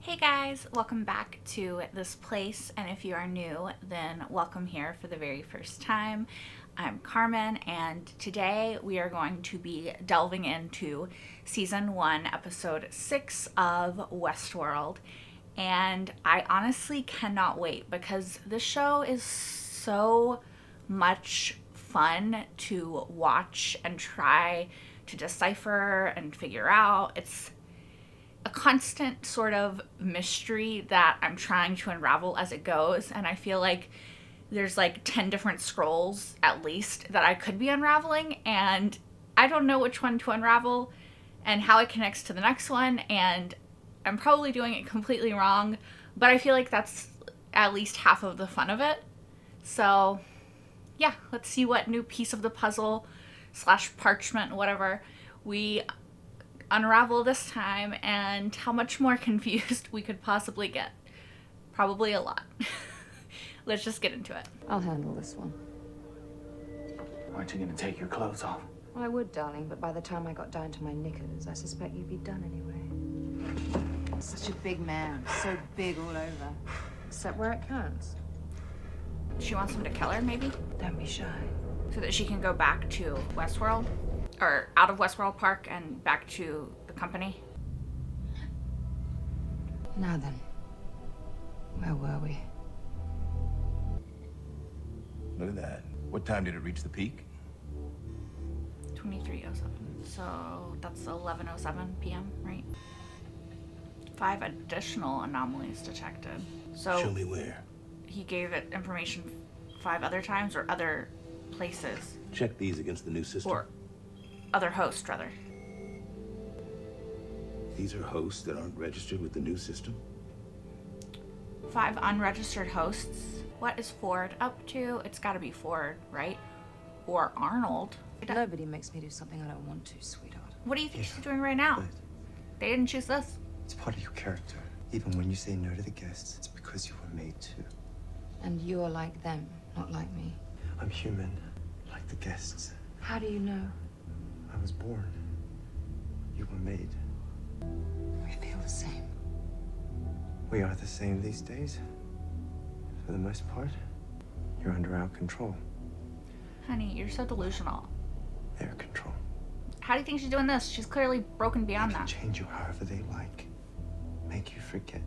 Hey guys, welcome back to this place, and if you are new, then welcome here for the very first time. I'm Carmen, and today we are going to be delving into Season 1, Episode 6 of Westworld, and I honestly cannot wait because this show is so much fun to watch and try to decipher and figure out. It's a constant sort of mystery that I'm trying to unravel as it goes, and I feel like there's like 10 different scrolls at least that I could be unraveling, and I don't know which one to unravel and how it connects to the next one, and I'm probably doing it completely wrong, but I feel like that's at least half of the fun of it. So yeah, let's see what new piece of the puzzle slash parchment, whatever, we unravel this time and how much more confused we could possibly get. Probably a lot. Let's just get into it. I'll handle this one. Aren't you gonna take your clothes off? Well, I would, darling, but by the time I got down to my knickers, I suspect you'd be done anyway. Such a big man, so big all over. Except where it counts. She wants him to kill her, maybe? Don't be shy. So that she can go back to Westworld? Or out of Westworld Park and back to the company? Now then, where were we? Look at that. What time did it reach the peak? 23:07. So that's 11:07 p.m., right? 5 additional anomalies detected. So Show me where. he gave it information 5 other times, or other places, Check these against the new system. or other hosts, rather. These are hosts that aren't registered with the new system. 5 unregistered hosts. What is Ford up to? It's gotta be Ford, right? Or Arnold. Nobody makes me do something I don't want to, sweetheart. What do you think she's doing right now? But They didn't choose this. it's part of your character. Even when you say no to the guests, it's because you were made to. And you're like them, not like me. I'm human, like the guests. How do you know? I was born. You were made. We feel the same. We are the same these days. For the most part, you're under our control. Honey, you're so delusional. Their control. How do you think she's doing this? She's clearly broken beyond They can that. change you however they like. Make you forget.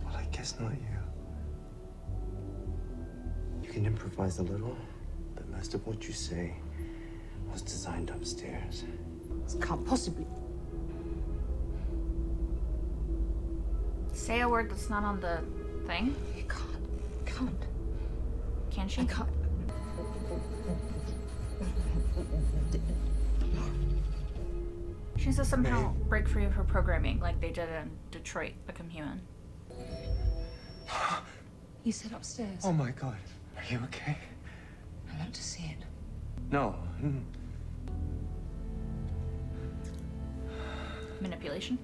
Well, I guess not you. You can improvise a little, but most of what you say was designed upstairs. This can't possibly. Say a word that's not on the thing. You can't. Can she? I can't. She needs to somehow break free of her programming like they did in Detroit Become Human. You said upstairs. Oh my God. Are you okay? I want to see it. No. Manipulation.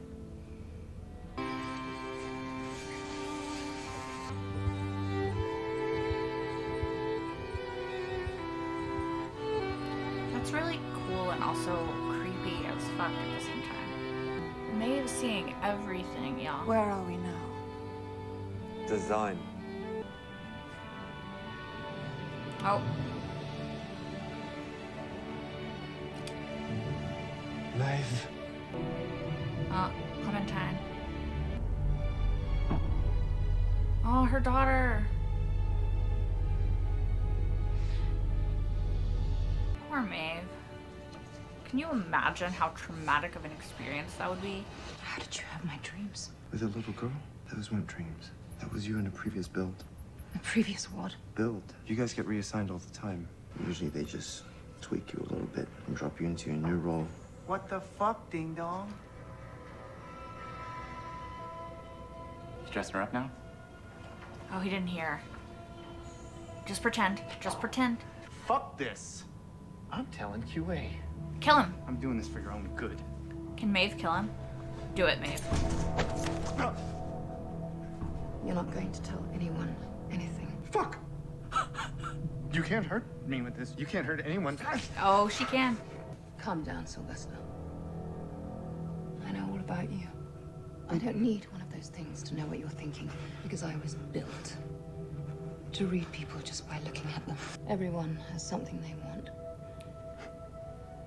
That's really cool and also creepy as fuck at the same time. Maeve's seeing everything, y'all. Where are we now? Design. Oh, Maeve. Clementine. Oh, her daughter. Poor Maeve. Can you imagine how traumatic of an experience that would be? How did you have my dreams? With a little girl? Those weren't dreams. That was you in a previous build. The previous what? Build. You guys get reassigned all the time. Usually they just tweak you a little bit and drop you into your new role. What the fuck, ding dong? You dressing her up now? Oh, he didn't hear. Just pretend. Just pretend. Fuck this. I'm telling QA. Kill him. I'm doing this for your own good. Can Maeve kill him? Do it, Maeve. You're not going to tell anyone anything. Fuck! You can't hurt me with this. You can't hurt anyone. Oh, she can. Calm down, Sylvester. I know all about you. I don't need one of those those things to know what you're thinking, because I was built to read people just by looking at them. Everyone has something they want.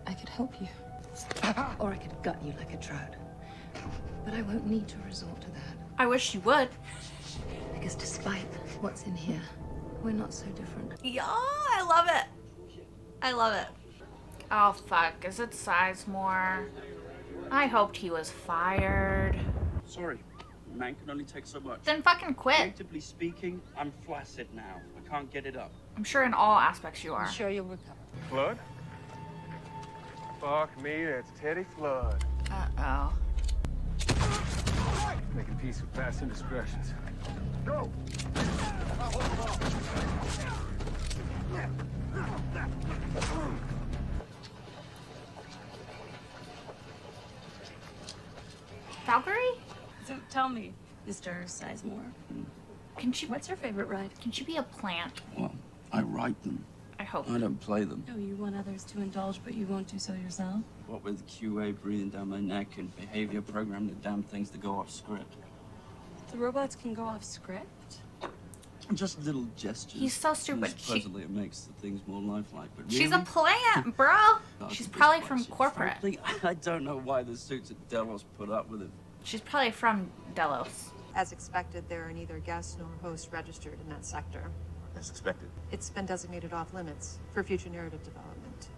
I could help you, or I could gut you like a trout. But I won't need to resort to that, I wish you would. because despite what's in here, we're not so different. Yeah, I love it. I love it. Oh, fuck. Is it Sizemore? I hoped he was fired. Sorry, man can only take so much. Then fucking quit. Creatively speaking, I'm flaccid now. I can't get it up. I'm sure in all aspects you are. I'm sure you'll recover. Flood? Fuck me, that's Teddy Flood. Uh-oh. Making peace with past indiscretions. Go! Valkyrie? So tell me, Mr. Sizemore, what's your favorite ride? Can she be a plant? Well, I write them. I hope. I don't play them. Oh, you want others to indulge, but you won't do so yourself? What with QA breathing down my neck and behavior program the damn things to go off script. The robots can go off script? Just little gestures. He's so stupid. And supposedly it makes the things more lifelike, but She's a really? plant, bro. God, She's this probably place from is- corporate. Frankly, I don't know why the suits at Delos put up with it. She's probably from Delos. As expected, there are neither guests nor hosts registered in that sector. As expected. It's been designated off limits for future narrative development.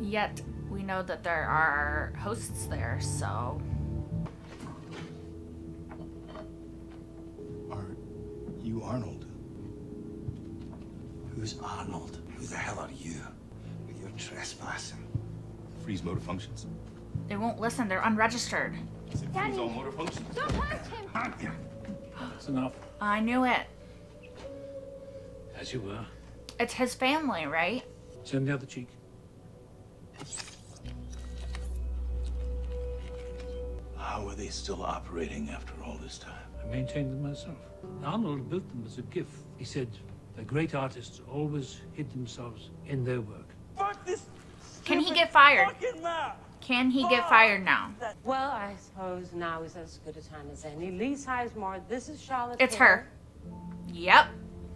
Yet, we know that there are hosts there, so... Are you Arnold? Who's Arnold? Who the hell are you? You're trespassing. Freeze motor functions. They won't listen, they're unregistered. Freeze all motor functions. Don't hurt him! That's enough. I knew it. As you were. It's his family, right? Turn the other cheek. How are they still operating after all this time? I maintained them myself. Arnold built them as a gift. He said the great artists always hid themselves in their work. Fuck this! Can he get fired? Fucking map! Can he get fired now? Well, I suppose now is as good a time as any. Lee Sizemore, this is Charlotte. It's her. Yep.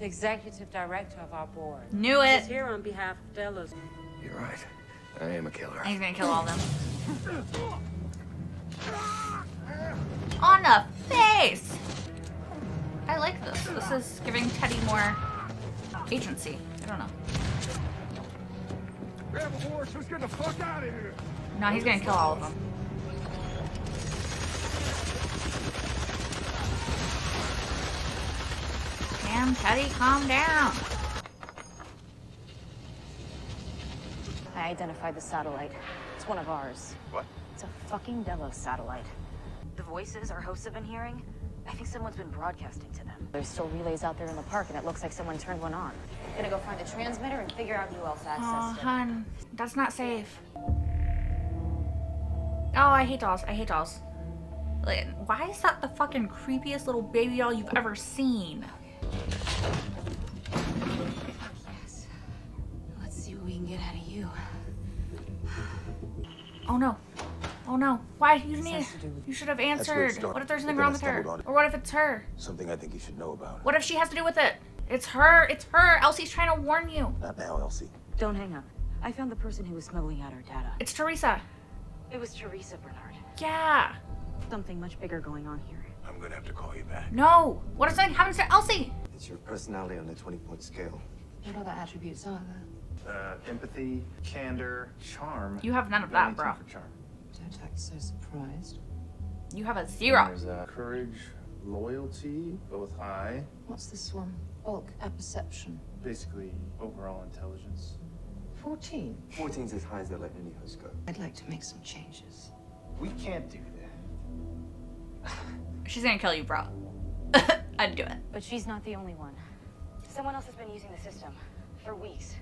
Executive director of our board. Knew it. She's here on behalf of Delos. You're right. I am a killer. And he's gonna kill all of them. On the face! I like this. This is giving Teddy more agency. I don't know. Grab a horse, let's get the fuck out of here. No, he's gonna kill all of them. Damn, Teddy, calm down. I identified the satellite. It's one of ours. What? It's a fucking Delos satellite. The voices our hosts have been hearing, I think someone's been broadcasting to them. There's still relays out there in the park, and it looks like someone turned one on. Gonna go find the transmitter and figure out who else Oh, accessed it. hun. That's not safe. Oh, I hate dolls. I hate dolls. Like, why is that the fucking creepiest little baby doll you've ever seen? Yes. Let's see what we can get out of you. Oh no. Oh no. Why? You has to do with- You should have where it answered. started, What if there's but something then wrong I with her? stumbled on it. Or what if it's her? Something I think you should know about. What if she has to do with it? It's her. It's her. Elsie's trying to warn you. Not now, Elsie. Don't hang up. I found the person who was smuggling out our data. It's Teresa. It was Teresa Bernard. Yeah. Something much bigger going on here. I'm gonna have to call you back. No. What if something happens to Elsie? It's your personality on the 20-point scale. What other attributes are there? Empathy, candor, charm. You have none of Got that, anything bro. for charm. Don't act so surprised. You have a 0. There's courage, loyalty, both high. What's this one? Bulk apperception. Basically, overall intelligence. 14. 14's as high as they let any host go. I'd like to make some changes. We can't do that. She's gonna kill you, bro. I'd do it. But she's not the only one. Someone else has been using the system for weeks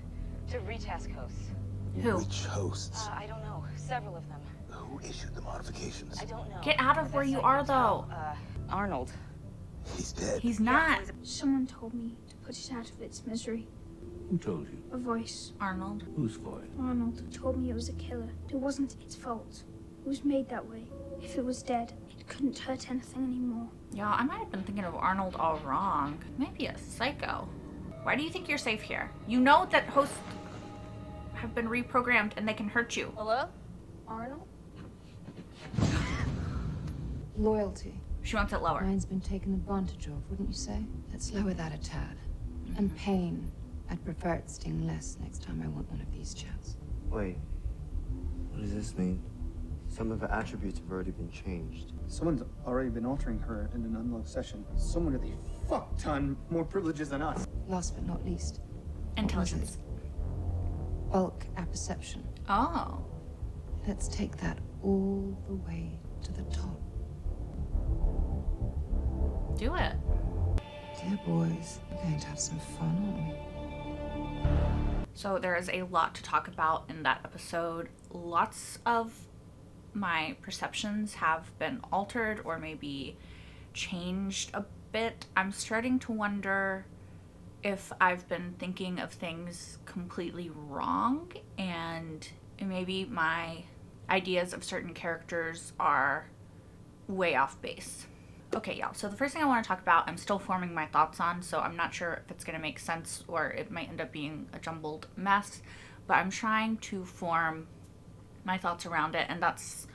to retask hosts. Who? Which hosts? I don't know. Several of them. Who issued the modifications? I don't know. Get out of where you are, though. Arnold. He's dead. He's not. Someone told me to put it out of its misery. Who told you? A voice. Arnold. Whose voice? Arnold told me it was a killer. It wasn't its fault. It was made that way. If it was dead, it couldn't hurt anything anymore. Y'all, I might have been thinking of Arnold all wrong. Maybe a psycho. Why do you think you're safe here? You know that hosts have been reprogrammed and they can hurt you. Hello? Arnold? Loyalty. She wants it lower. Mine's been taken advantage of, wouldn't you say? Let's lower that a tad. And pain. I'd prefer it sting less next time I want one of these chats. Wait, what does this mean? Some of her attributes have already been changed. Someone's already been altering her in an unlocked session. Someone with a fuck ton more privileges than us. Last but not least. Intelligence. Bulk apperception. Oh. Let's take that all the way to the top. Do it. Dear boys, we're going to have some fun, aren't we? So there is a lot to talk about in that episode. Lots of my perceptions have been altered or maybe changed a bit. I'm starting to wonder if I've been thinking of things completely wrong, and maybe my ideas of certain characters are way off base. Okay, y'all, so the first thing I want to talk about, I'm still forming my thoughts on, so I'm not sure if it's going to make sense or it might end up being a jumbled mess, but I'm trying to form my thoughts around it, and that's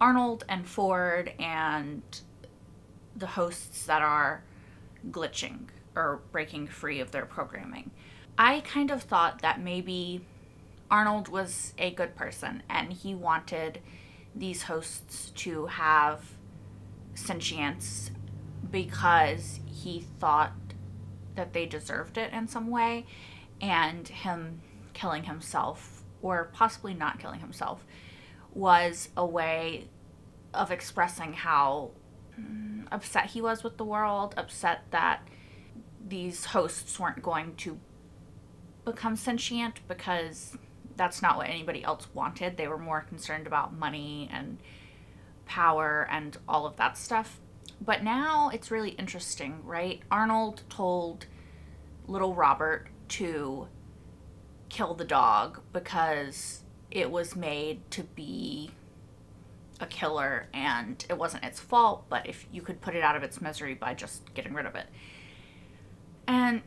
Arnold and Ford and the hosts that are glitching or breaking free of their programming. I kind of thought that maybe Arnold was a good person and he wanted these hosts to have sentience because he thought that they deserved it in some way, and him killing himself, or possibly not killing himself, was a way of expressing how upset he was with the world, upset that these hosts weren't going to become sentient because that's not what anybody else wanted. They were more concerned about money and power and all of that stuff. But now it's really interesting, right? Arnold told little Robert to kill the dog because it was made to be a killer and it wasn't its fault, but if you could put it out of its misery by just getting rid of it. And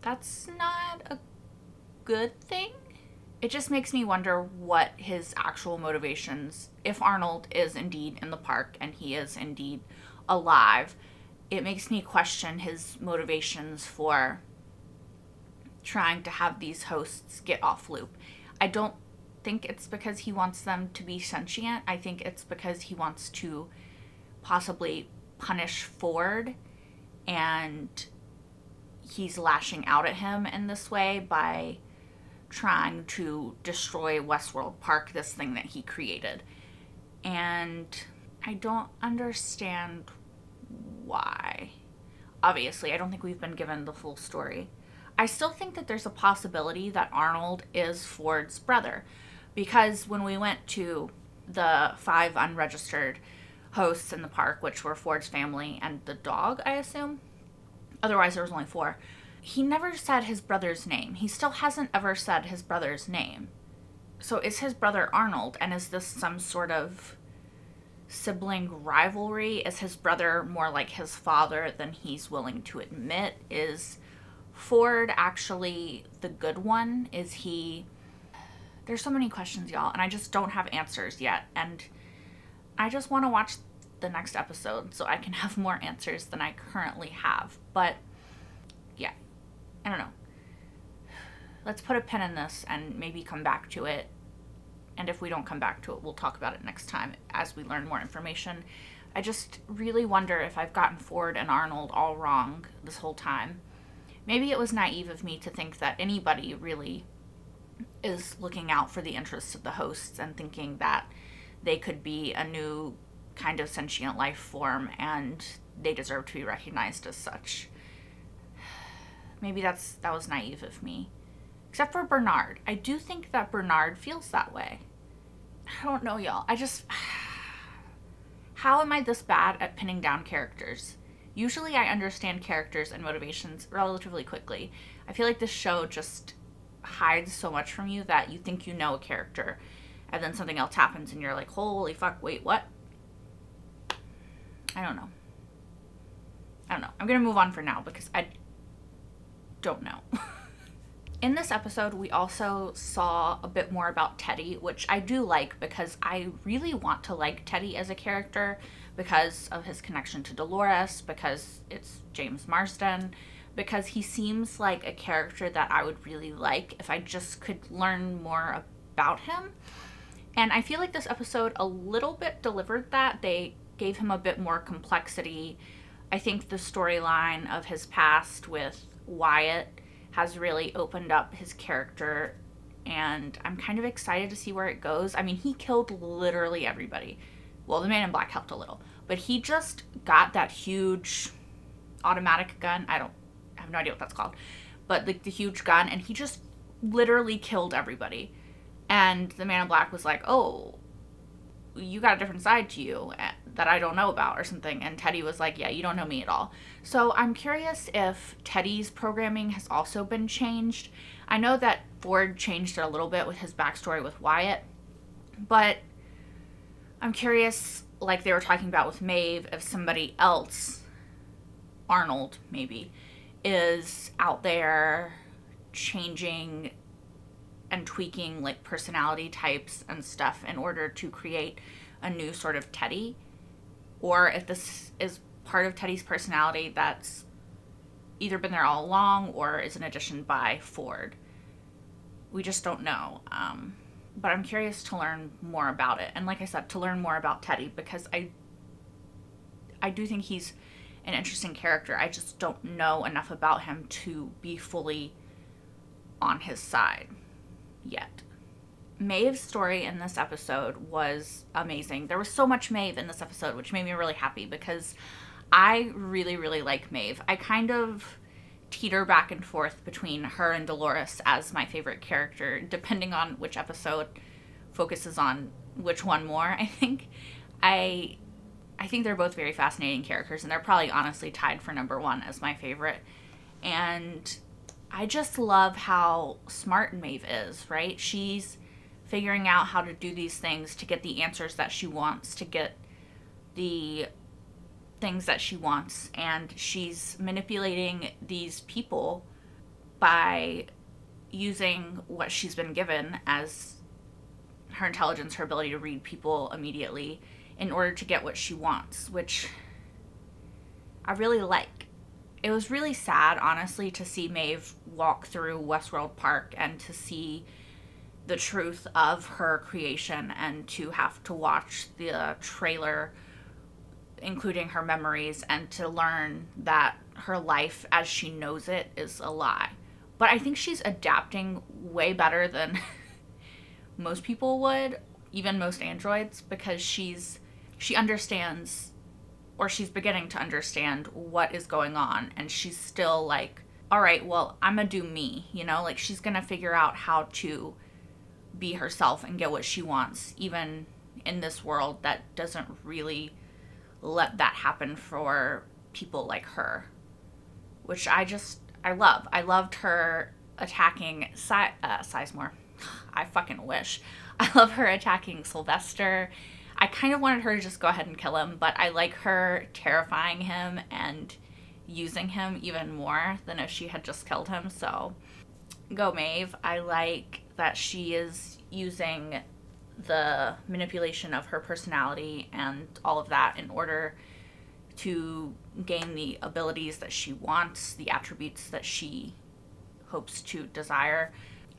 that's not a good thing. It just makes me wonder what his actual motivations, if Arnold is indeed in the park and he is indeed alive, it makes me question his motivations for trying to have these hosts get off loop. I don't think it's because he wants them to be sentient. I think it's because he wants to possibly punish Ford, and he's lashing out at him in this way by trying to destroy Westworld Park, this thing that he created. And I don't understand why. Obviously, I don't think we've been given the full story. I still think that there's a possibility that Arnold is Ford's brother, because when we went to the 5 unregistered hosts in the park, which were Ford's family and the dog, I assume, otherwise there was only 4, he never said his brother's name. He still hasn't ever said his brother's name. So is his brother Arnold, and is this some sort of sibling rivalry? Is his brother more like his father than he's willing to admit? Is Ford actually the good one? Is he... There's so many questions, y'all, and I just don't have answers yet. And I just want to watch the next episode so I can have more answers than I currently have. But yeah, I don't know. Let's put a pin in this and maybe come back to it. And if we don't come back to it, we'll talk about it next time as we learn more information. I just really wonder if I've gotten Ford and Arnold all wrong this whole time. Maybe it was naive of me to think that anybody really is looking out for the interests of the hosts and thinking that they could be a new kind of sentient life form and they deserve to be recognized as such. Maybe that was naive of me. Except for Bernard. I do think that Bernard feels that way. I don't know, y'all. How am I this bad at pinning down characters? Usually I understand characters and motivations relatively quickly. I feel like this show just hides so much from you that you think you know a character. and then something else happens and you're like, holy fuck, wait, what? I don't know. I'm gonna move on for now because I don't know. In this episode, we also saw a bit more about Teddy, which I do like because I really want to like Teddy as a character because of his connection to Dolores, because it's James Marsden, because he seems like a character that I would really like if I just could learn more about him. And I feel like this episode a little bit delivered that. They gave him a bit more complexity. I think the storyline of his past with Wyatt has really opened up his character, and I'm kind of excited to see where it goes. I mean, he killed literally everybody. Well, the Man in Black helped a little, but he just got that huge automatic gun. I have no idea what that's called, but the huge gun, and he just literally killed everybody. And the Man in Black was like, oh, you got a different side to you that I don't know about or something. And Teddy was like, yeah, you don't know me at all. So I'm curious if Teddy's programming has also been changed. I know that Ford changed it a little bit with his backstory with Wyatt, but I'm curious, like they were talking about with Maeve, if somebody else, Arnold maybe, is out there changing and tweaking like personality types and stuff in order to create a new sort of Teddy, or if this is part of Teddy's personality that's either been there all along or is an addition by Ford. We just don't know. But I'm curious to learn more about it. And like I said, to learn more about Teddy, because I do think he's an interesting character. I just don't know enough about him to be fully on his side yet. Maeve's story in this episode was amazing. There was so much Maeve in this episode, which made me really happy because I really, really like Maeve. I kind of teeter back and forth between her and Dolores as my favorite character, depending on which episode focuses on which one more, I think. I think they're both very fascinating characters, and they're probably honestly tied for number one as my favorite. And I just love how smart Maeve is, right? She's figuring out how to do these things to get the answers that she wants, to get the things that she wants, and she's manipulating these people by using what she's been given as her intelligence, her ability to read people immediately in order to get what she wants, which I really like. It was really sad, honestly, to see Maeve walk through Westworld Park and to see the truth of her creation and to have to watch the trailer, including her memories, and to learn that her life as she knows it is a lie. But I think she's adapting way better than most people would, even most androids, because she understands, or she's beginning to understand what is going on, and she's still like, all right, well, I'm gonna do me, you know, like she's gonna figure out how to be herself and get what she wants, even in this world that doesn't really let that happen for people like her, which I love. I loved her attacking Sizemore. I fucking wish. I love her attacking Sylvester. I kind of wanted her to just go ahead and kill him, but I like her terrifying him and using him even more than if she had just killed him. So go Maeve. I like that she is using the manipulation of her personality and all of that in order to gain the abilities that she wants, the attributes that she hopes to desire.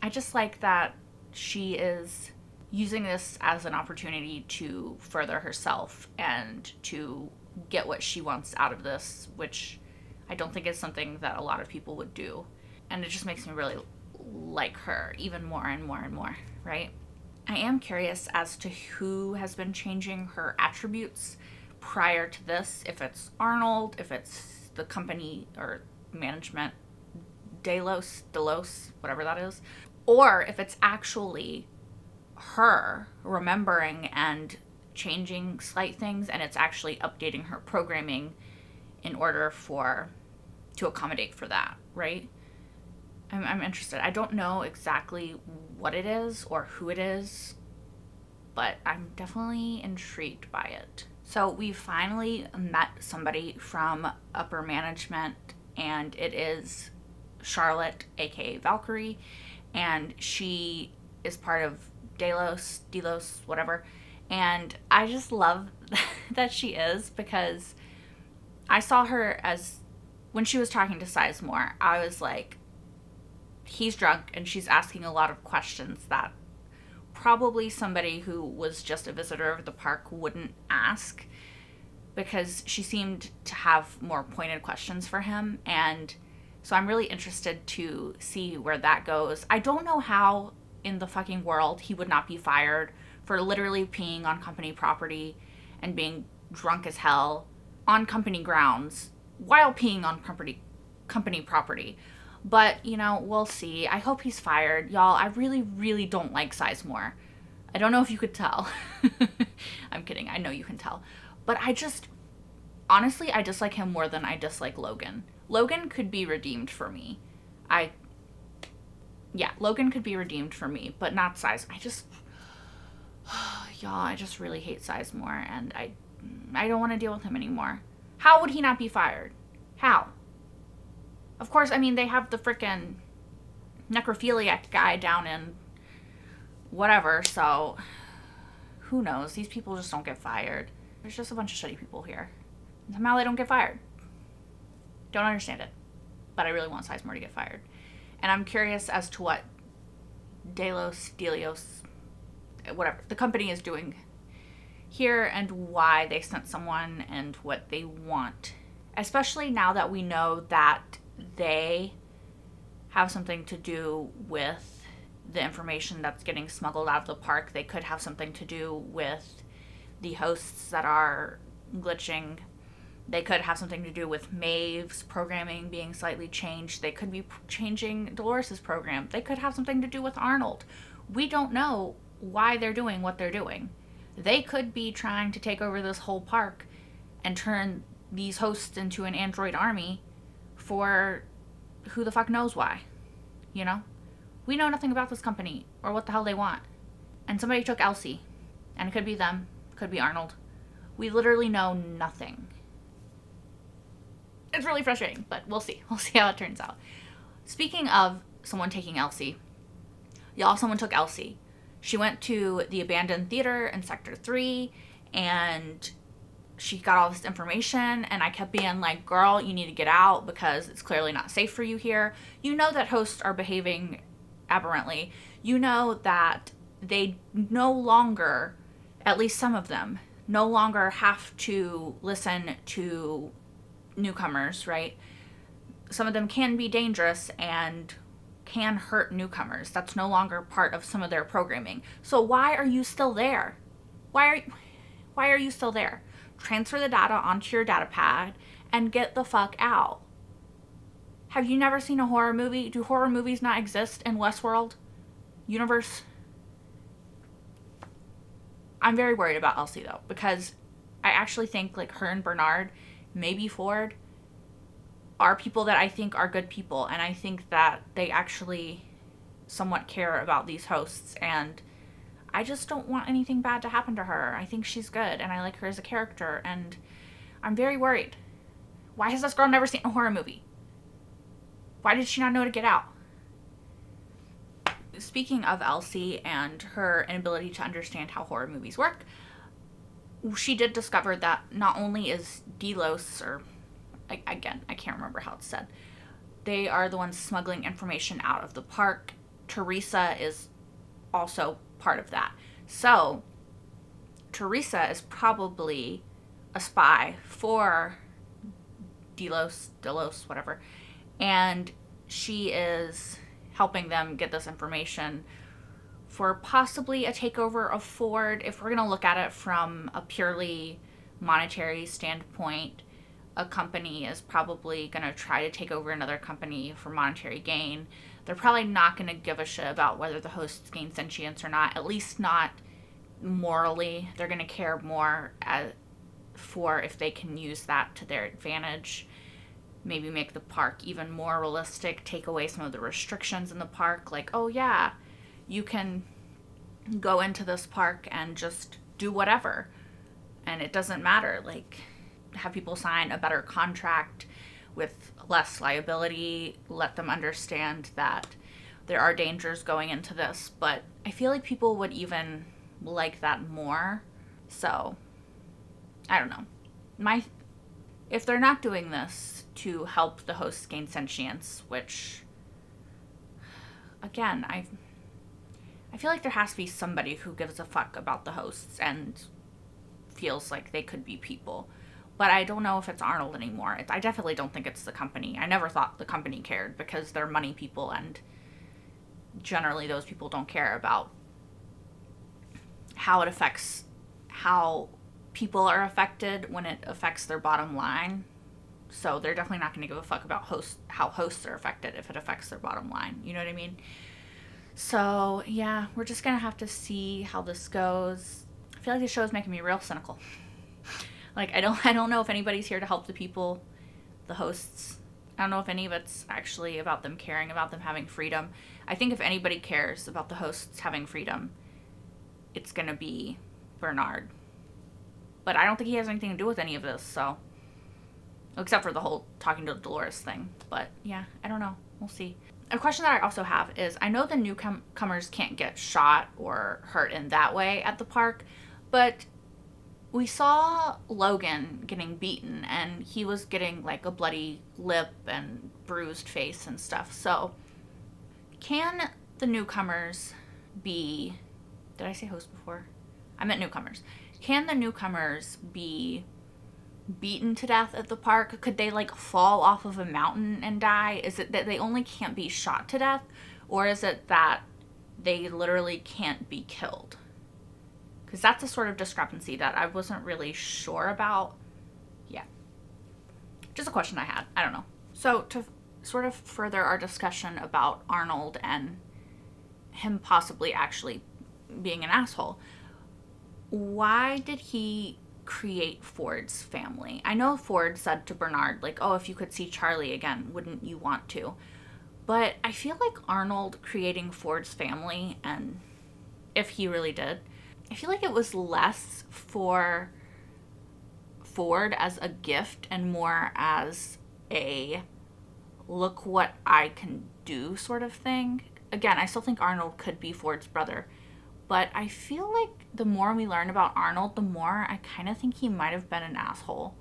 I just like that she is using this as an opportunity to further herself and to get what she wants out of this, which I don't think is something that a lot of people would do. And it just makes me really like her even more and more and more, right? I am curious as to who has been changing her attributes prior to this, if it's Arnold, if it's the company or management, Delos, whatever that is, or if it's actually her remembering and changing slight things, and it's actually updating her programming in order to accommodate for that, right? I'm interested. I don't know exactly what it is or who it is but I'm definitely intrigued by it. So we finally met somebody from upper management, and it is Charlotte, aka Valkyrie, and she is part of Delos, whatever. And I just love that she is, because I saw her as, when she was talking to Sizemore, I was like, he's drunk and she's asking a lot of questions that probably somebody who was just a visitor of the park wouldn't ask, because she seemed to have more pointed questions for him. And so I'm really interested to see where that goes. I don't know how in the fucking world he would not be fired for literally peeing on company property and being drunk as hell on company grounds while peeing on company property. But, you know, we'll see. I hope he's fired. Y'all, I really, really don't like Sizemore. I don't know if you could tell. I'm kidding. I know you can tell. But honestly, I dislike him more than I dislike Logan. Logan could be redeemed for me. Logan could be redeemed for me, but not Sizemore. Y'all, I just really hate Sizemore, and I don't want to deal with him anymore. How would he not be fired? How? Of course, I mean, they have the frickin' necrophiliac guy down in whatever, so who knows? These people just don't get fired. There's just a bunch of shitty people here. And somehow they don't get fired. Don't understand it. But I really want Sizemore to get fired. And I'm curious as to what Delos, whatever, the company is doing here, and why they sent someone and what they want. Especially now that we know that they have something to do with the information that's getting smuggled out of the park. They could have something to do with the hosts that are glitching. They could have something to do with Maeve's programming being slightly changed. They could be changing Dolores' program. They could have something to do with Arnold. We don't know why they're doing what they're doing. They could be trying to take over this whole park and turn these hosts into an android army for who the fuck knows why. You know? We know nothing about this company or what the hell they want. And somebody took Elsie. And it could be them. It could be Arnold. We literally know nothing. It's really frustrating, but we'll see. We'll see how it turns out. Speaking of someone taking Elsie, y'all, someone took Elsie. She went to the abandoned theater in Sector 3, and she got all this information, and I kept being like, girl, you need to get out because it's clearly not safe for you here. You know that hosts are behaving aberrantly. You know that they no longer, at least some of them, no longer have to listen to newcomers, right? Some of them can be dangerous and can hurt newcomers. That's no longer part of some of their programming. So why are you still there? Why are you still there? Transfer the data onto your data pad and get the fuck out. Have you never seen a horror movie? Do horror movies not exist in Westworld universe? I'm very worried about Elsie though, because I actually think like her and Bernard, maybe Ford, are people that I think are good people, and I think that they actually somewhat care about these hosts, and I just don't want anything bad to happen to her. I think she's good, and I like her as a character, and I'm very worried. Why has this girl never seen a horror movie? Why did she not know to get out? Speaking of Elsie and her inability to understand how horror movies work, she did discover that not only is Delos, or again, I can't remember how it's said, they are the ones smuggling information out of the park. Teresa is also part of that. So Teresa is probably a spy for Delos, whatever, and she is helping them get this information for possibly a takeover of Ford. If we're going to look at it from a purely monetary standpoint, a company is probably going to try to take over another company for monetary gain. They're probably not going to give a shit about whether the hosts gain sentience or not, at least not morally. They're going to care more for if they can use that to their advantage. Maybe make the park even more realistic, take away some of the restrictions in the park, like, oh yeah, you can go into this park and just do whatever. And it doesn't matter. Like, have people sign a better contract with less liability, let them understand that there are dangers going into this. But I feel like people would even like that more. So, I don't know. If they're not doing this to help the hosts gain sentience, which, again, I feel like there has to be somebody who gives a fuck about the hosts and feels like they could be people. But I don't know if it's Arnold anymore. I definitely don't think it's the company. I never thought the company cared because they're money people, and generally those people don't care about how it affects how people are affected when it affects their bottom line. So they're definitely not going to give a fuck about how hosts are affected if it affects their bottom line. You know what I mean? So yeah, we're just going to have to see how this goes. I feel like the show is making me real cynical. Like, I don't know if anybody's here to help the people, the hosts. I don't know if any of it's actually about them caring about them having freedom. I think if anybody cares about the hosts having freedom, it's going to be Bernard. But I don't think he has anything to do with any of this, so. Except for the whole talking to Dolores thing. But yeah, I don't know. We'll see. A question that I also have is, I know the newcomers can't get shot or hurt in that way at the park, but we saw Logan getting beaten, and he was getting like a bloody lip and bruised face and stuff. So can the newcomers be, did I say host before? I meant newcomers. Can the newcomers be beaten to death at the park? Could they like fall off of a mountain and die? Is it that they only can't be shot to death, or is it that they literally can't be killed? Because that's a sort of discrepancy that I wasn't really sure about. Yeah. Just a question I had. I don't know. So to sort of further our discussion about Arnold and him possibly actually being an asshole, why did he create Ford's family? I know Ford said to Bernard, like, oh, if you could see Charlie again, wouldn't you want to? But I feel like Arnold creating Ford's family, and if he really did, I feel like it was less for Ford as a gift and more as a look what I can do sort of thing. Again, I still think Arnold could be Ford's brother, but I feel like the more we learn about Arnold, the more I kind of think he might have been an asshole.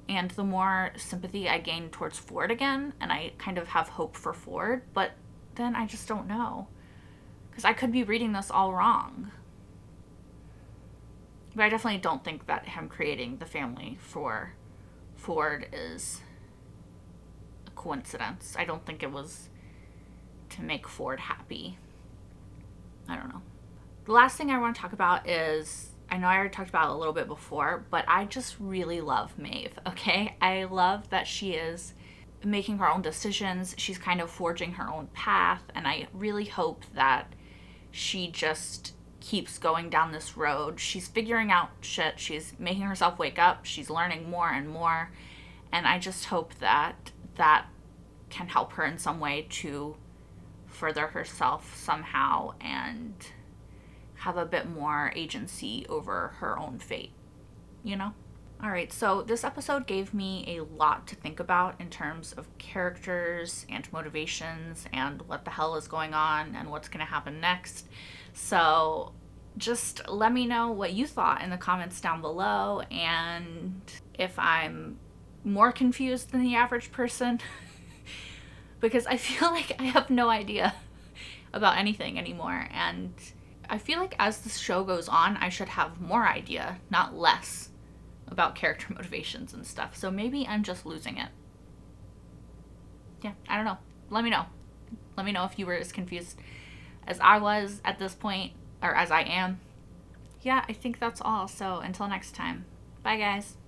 And the more sympathy I gain towards Ford again, and I kind of have hope for Ford, but then I just don't know. Because I could be reading this all wrong. But I definitely don't think that him creating the family for Ford is a coincidence. I don't think it was to make Ford happy. I don't know. The last thing I want to talk about is, I know I already talked about it a little bit before, but I just really love Maeve, okay? I love that she is making her own decisions. She's kind of forging her own path, and I really hope that she just keeps going down this road. She's figuring out shit. She's making herself wake up. She's learning more and more, and I just hope that that can help her in some way to further herself somehow and have a bit more agency over her own fate, you know? All right, so this episode gave me a lot to think about in terms of characters and motivations and what the hell is going on and what's going to happen next. So just let me know what you thought in the comments down below, and if I'm more confused than the average person, because I feel like I have no idea about anything anymore, and I feel like as the show goes on, I should have more idea, not less, about character motivations and stuff. So maybe I'm just losing it. Yeah, I don't know. Let me know. Let me know if you were as confused as I was at this point, or as I am. Yeah, I think that's all. So until next time. Bye, guys.